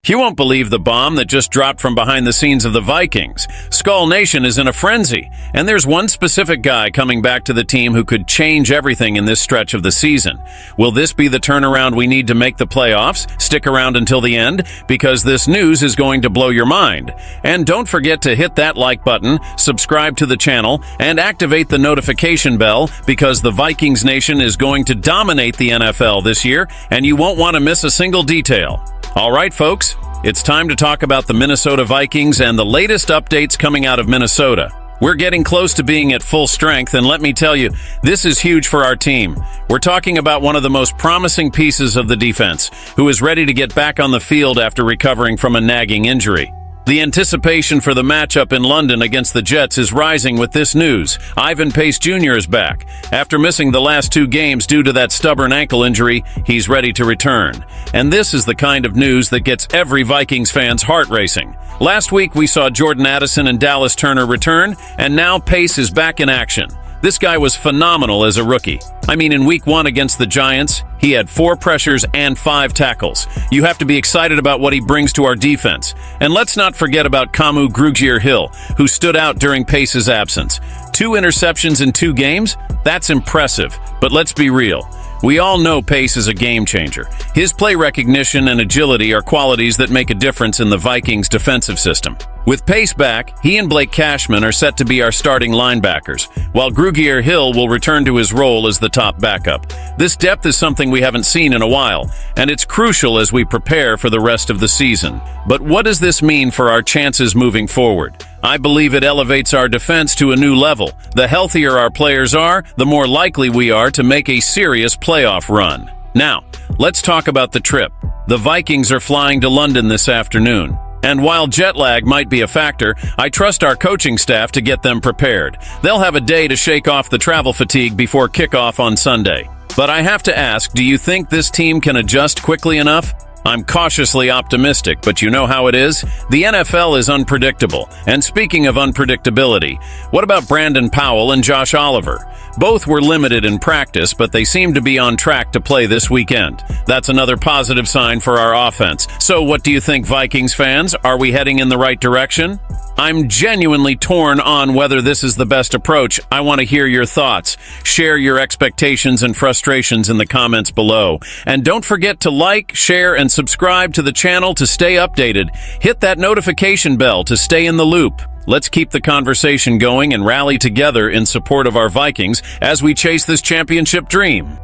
You won't believe the bomb that just dropped from behind the scenes of the Vikings. Skol Nation is in a frenzy, and there's one specific guy coming back to the team who could change everything in this stretch of the season. Will this be the turnaround we need to make the playoffs? Stick around until the end, because this news is going to blow your mind. And don't forget to hit that like button, subscribe to the channel, and activate the notification bell, because the Vikings Nation is going to dominate the NFL this year, and you won't want to miss a single detail. All right, folks, it's time to talk about the Minnesota Vikings and the latest updates coming out of Minnesota. We're getting close to being at full strength, and let me tell you, this is huge for our team. We're talking about one of the most promising pieces of the defense, who is ready to get back on the field after recovering from a nagging injury. The anticipation for the matchup in London against the Jets is rising with this news. Ivan Pace Jr. is back. After missing the last 2 games due to that stubborn ankle injury, he's ready to return. And this is the kind of news that gets every Vikings fan's heart racing. Last week, we saw Jordan Addison and Dallas Turner return, and now Pace is back in action. This guy was phenomenal as a rookie. I mean, in Week 1 against the Giants, he had 4 pressures and 5 tackles. You have to be excited about what he brings to our defense. And let's not forget about Kamu Grugier-Hill, who stood out during Pace's absence. 2 interceptions in 2 games? That's impressive. But let's be real. We all know Pace is a game changer. His play recognition and agility are qualities that make a difference in the Vikings' defensive system. With Pace back, he and Blake Cashman are set to be our starting linebackers, while Grugier-Hill will return to his role as the top backup. This depth is something we haven't seen in a while, and it's crucial as we prepare for the rest of the season. But what does this mean for our chances moving forward? I believe it elevates our defense to a new level. The healthier our players are, the more likely we are to make a serious playoff run. Now, let's talk about the trip. The Vikings are flying to London this afternoon. And while jet lag might be a factor, I trust our coaching staff to get them prepared. They'll have a day to shake off the travel fatigue before kickoff on Sunday. But I have to ask, do you think this team can adjust quickly enough? I'm cautiously optimistic, but you know how it is? The NFL is unpredictable. And speaking of unpredictability, what about Brandon Powell and Josh Oliver? Both were limited in practice, but they seem to be on track to play this weekend. That's another positive sign for our offense. So what do you think, Vikings fans? Are we heading in the right direction? I'm genuinely torn on whether this is the best approach. I want to hear your thoughts. Share your expectations and frustrations in the comments below. And don't forget to like, share, and subscribe to the channel to stay updated. Hit that notification bell to stay in the loop. Let's keep the conversation going and rally together in support of our Vikings as we chase this championship dream.